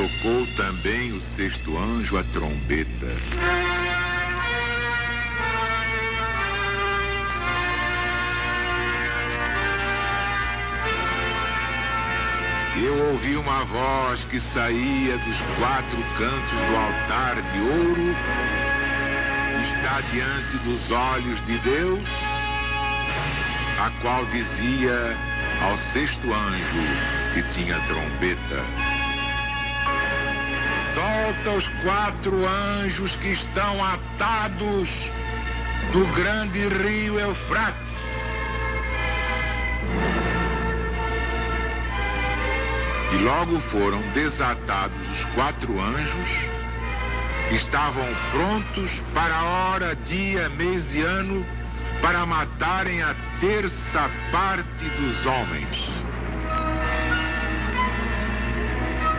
tocou também o sexto anjo a trombeta. Eu ouvi uma voz que saía dos 4 cantos do altar de ouro, que está diante dos olhos de Deus, a qual dizia ao sexto anjo que tinha trombeta: solta os 4 anjos que estão atados do grande rio Eufrates. E logo foram desatados os 4 anjos que estavam prontos para a hora, dia, mês e ano, para matarem a 1/3 parte dos homens.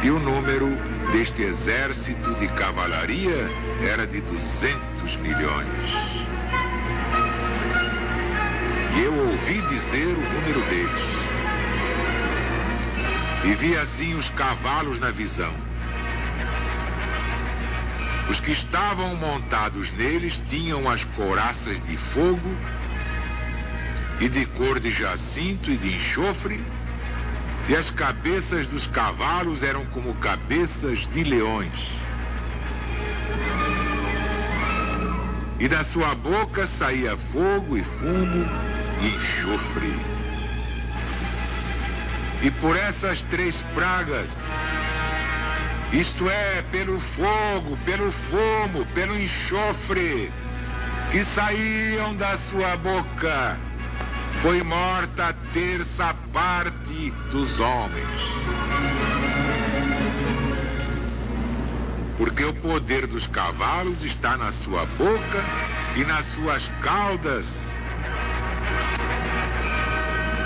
E o número deste exército de cavalaria era de 200 milhões. E eu ouvi dizer o número deles. E vi assim os cavalos na visão. Os que estavam montados neles tinham as couraças de fogo e de cor de jacinto e de enxofre, e as cabeças dos cavalos eram como cabeças de leões. E da sua boca saía fogo e fumo e enxofre. E por essas 3 pragas, isto é, pelo fogo, pelo fumo, pelo enxofre que saíam da sua boca, foi morta a 1/3 parte dos homens. Porque o poder dos cavalos está na sua boca e nas suas caudas.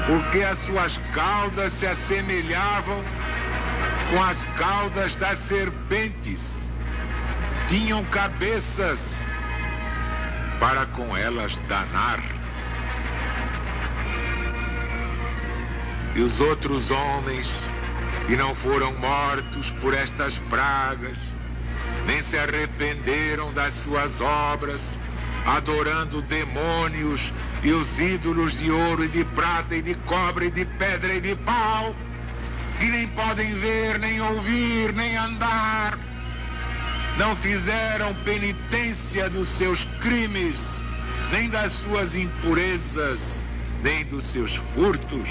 Porque as suas caudas se assemelhavam com as caudas das serpentes. Tinham cabeças para com elas danar. E os outros homens que não foram mortos por estas pragas, nem se arrependeram das suas obras, adorando demônios e os ídolos de ouro e de prata e de cobre e de pedra e de pau, e nem podem ver, nem ouvir, nem andar, não fizeram penitência dos seus crimes, nem das suas impurezas, nem dos seus furtos.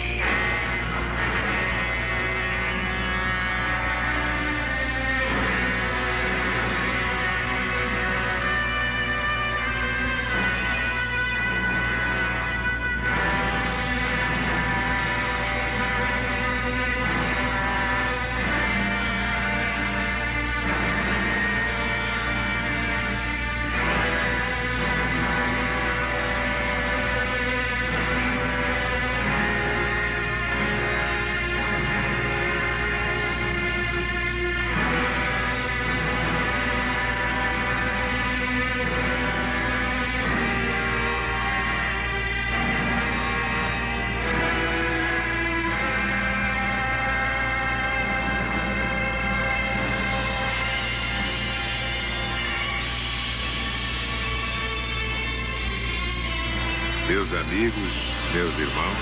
Meus amigos, meus irmãos,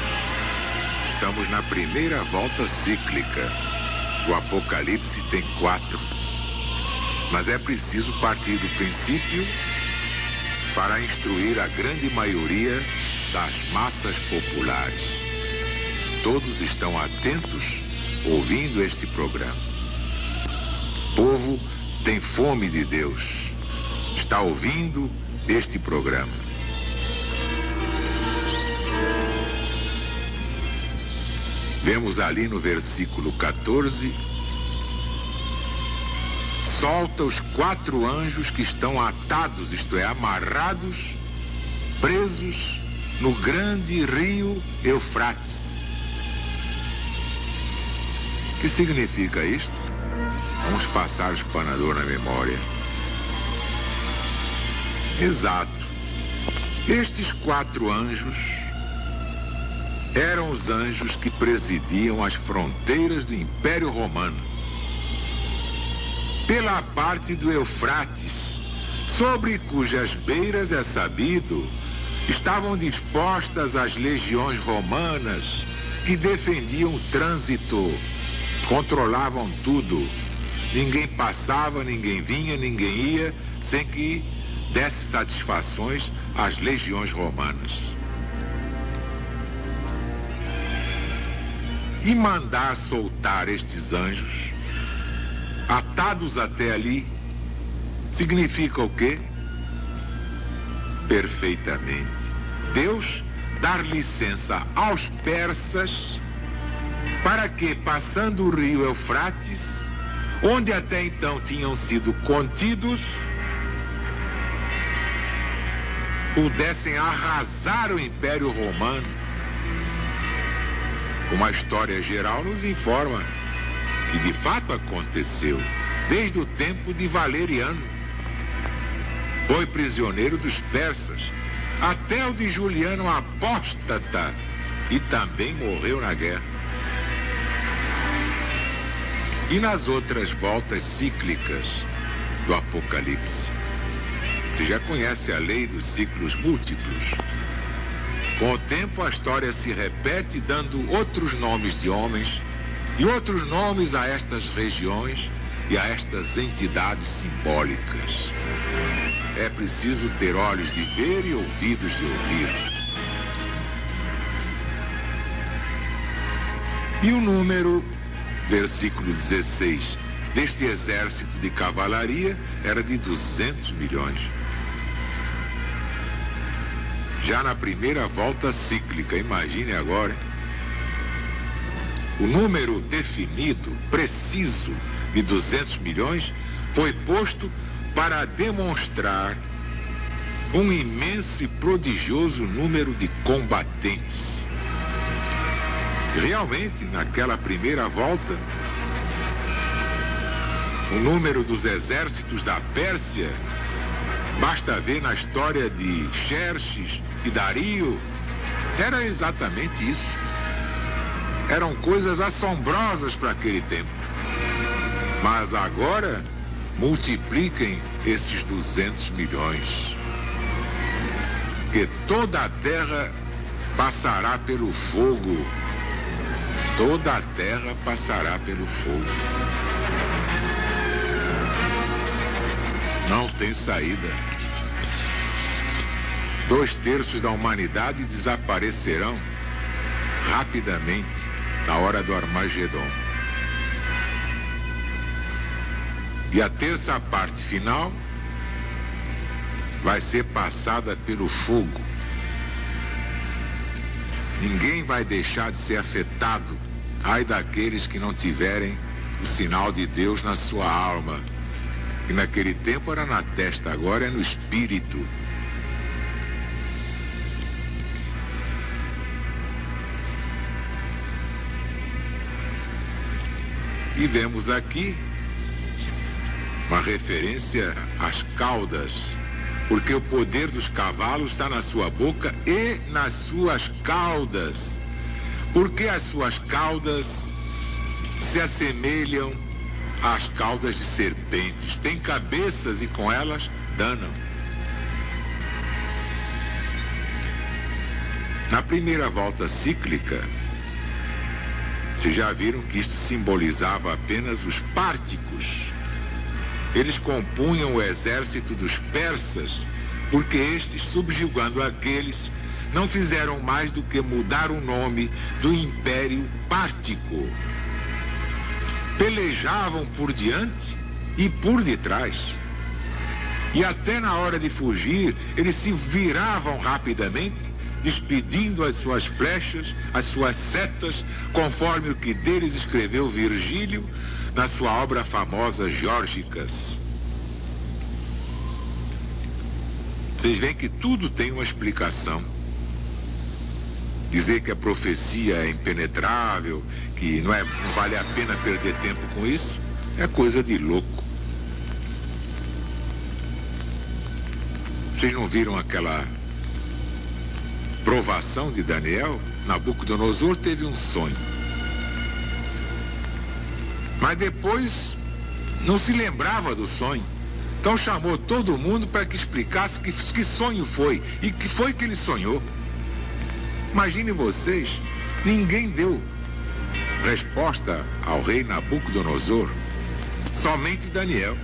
estamos na primeira volta cíclica. O Apocalipse tem 4. Mas é preciso partir do princípio para instruir a grande maioria das massas populares. Todos estão atentos ouvindo este programa. O povo tem fome de Deus. Está ouvindo este programa. Vemos ali no versículo 14: solta os 4 anjos que estão atados, isto é, amarrados, presos no grande rio Eufrates. O que significa isto? Vamos passar o espanador na memória. Exato. Estes 4 anjos eram os anjos que presidiam as fronteiras do Império Romano. pela parte do Eufrates, sobre cujas beiras, é sabido, estavam dispostas as legiões romanas que defendiam o trânsito, controlavam tudo. Ninguém passava, ninguém vinha, ninguém ia, sem que desse satisfações às legiões romanas. E mandar soltar estes anjos, atados até ali, significa o quê? Perfeitamente. Deus dar licença aos persas para que, passando o rio Eufrates, onde até então tinham sido contidos, pudessem arrasar o Império Romano. Como a história geral nos informa que de fato aconteceu desde o tempo de Valeriano. Foi prisioneiro dos persas até o de Juliano Apóstata e também morreu na guerra. E nas outras voltas cíclicas do Apocalipse, você já conhece a lei dos ciclos múltiplos. Com o tempo a história se repete, dando outros nomes de homens e outros nomes a estas regiões e a estas entidades simbólicas. É preciso ter olhos de ver e ouvidos de ouvir. E o número, versículo 16, deste exército de cavalaria era de 200 milhões. Já na primeira volta cíclica, imagine agora, hein? O número definido, preciso, de 200 milhões foi posto para demonstrar um imenso e prodigioso número de combatentes. Realmente, naquela primeira volta, o número dos exércitos da Pérsia, basta ver na história de Xerxes e Dario, era exatamente isso. Eram coisas assombrosas para aquele tempo. Mas agora, multipliquem esses 200 milhões. Que toda a terra passará pelo fogo. Toda a terra passará pelo fogo. Não tem saída. 2/3 da humanidade desaparecerão rapidamente na hora do Armagedon. E a terça parte final vai ser passada pelo fogo. Ninguém vai deixar de ser afetado. Ai daqueles que não tiverem o sinal de Deus na sua alma. Que naquele tempo era na testa, agora é no espírito. E vemos aqui uma referência às caudas, porque o poder dos cavalos está na sua boca e nas suas caudas, porque as suas caudas se assemelham às caudas de serpentes, têm cabeças e com elas danam. Na primeira volta cíclica, vocês já viram que isto simbolizava apenas os párticos. Eles compunham o exército dos persas, porque estes, subjugando aqueles, não fizeram mais do que mudar o nome do Império Pártico. Pelejavam por diante e por detrás. E até na hora de fugir, eles se viravam rapidamente, despedindo as suas flechas, as suas setas, conforme o que deles escreveu Virgílio na sua obra famosa Geórgicas. Vocês veem que tudo tem uma explicação. Dizer que a profecia é impenetrável, que não vale a pena perder tempo com isso, é coisa de louco. Vocês não viram aquela provação de Daniel? Nabucodonosor teve um sonho. Mas depois não se lembrava do sonho. Então chamou todo mundo para que explicasse que sonho foi e que foi que ele sonhou. Imaginem vocês, ninguém deu resposta ao rei Nabucodonosor, somente Daniel.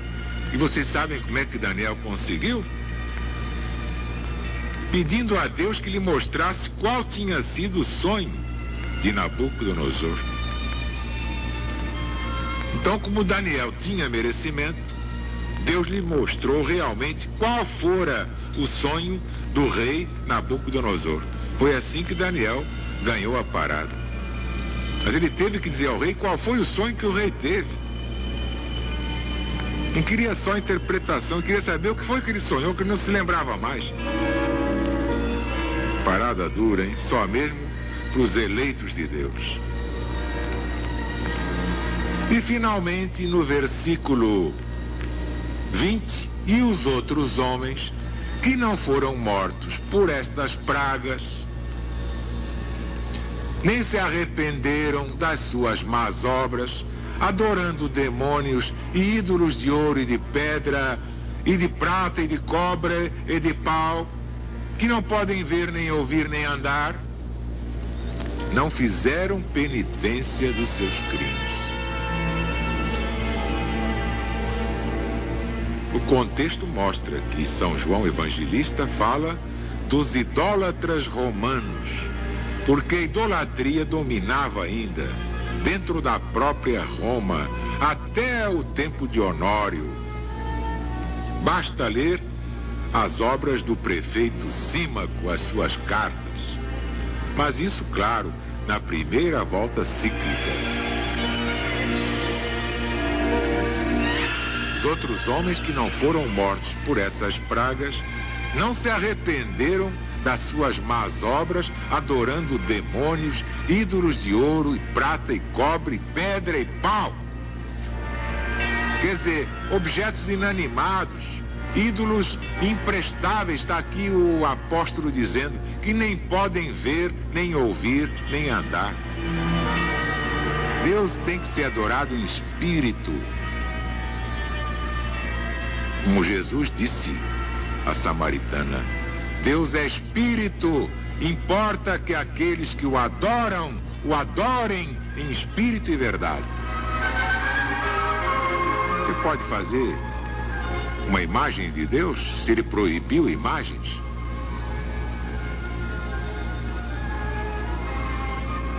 E vocês sabem como é que Daniel conseguiu? Pedindo a Deus que lhe mostrasse qual tinha sido o sonho de Nabucodonosor. Então, como Daniel tinha merecimento, Deus lhe mostrou realmente qual fora o sonho do rei Nabucodonosor. Foi assim que Daniel ganhou a parada. Mas ele teve que dizer ao rei qual foi o sonho que o rei teve. Não queria só interpretação, queria saber o que foi que ele sonhou, que ele não se lembrava mais. Parada dura, hein? Só mesmo para os eleitos de Deus. E finalmente, no versículo 20, e os outros homens que não foram mortos por estas pragas, nem se arrependeram das suas más obras, adorando demônios e ídolos de ouro e de pedra, e de prata e de cobre e de pau, que não podem ver, nem ouvir, nem andar, não fizeram penitência dos seus crimes. O contexto mostra que São João Evangelista fala dos idólatras romanos, porque a idolatria dominava ainda dentro da própria Roma até o tempo de Honório. Basta ler as obras do prefeito Símaco, as suas cartas. Mas isso, claro, na primeira volta cíclica. Os outros homens que não foram mortos por essas pragas não se arrependeram das suas más obras, adorando demônios, ídolos de ouro e prata e cobre, pedra e pau. Quer dizer, objetos inanimados, ídolos imprestáveis. Está aqui o apóstolo dizendo que nem podem ver, nem ouvir, nem andar. Deus tem que ser adorado em espírito. Como Jesus disse à samaritana, Deus é espírito, importa que aqueles que o adoram, o adorem em espírito e verdade. Você pode fazer uma imagem de Deus se ele proibiu imagens?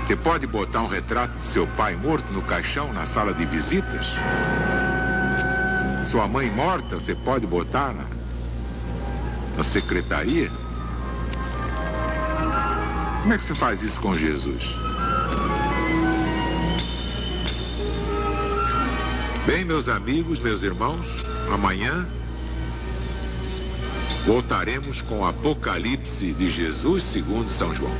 Você pode botar um retrato de seu pai morto no caixão na sala de visitas? Sua mãe morta, você pode botar na secretaria? Como é que você faz isso com Jesus? Bem, meus amigos, meus irmãos, amanhã voltaremos com o Apocalipse de Jesus segundo São João.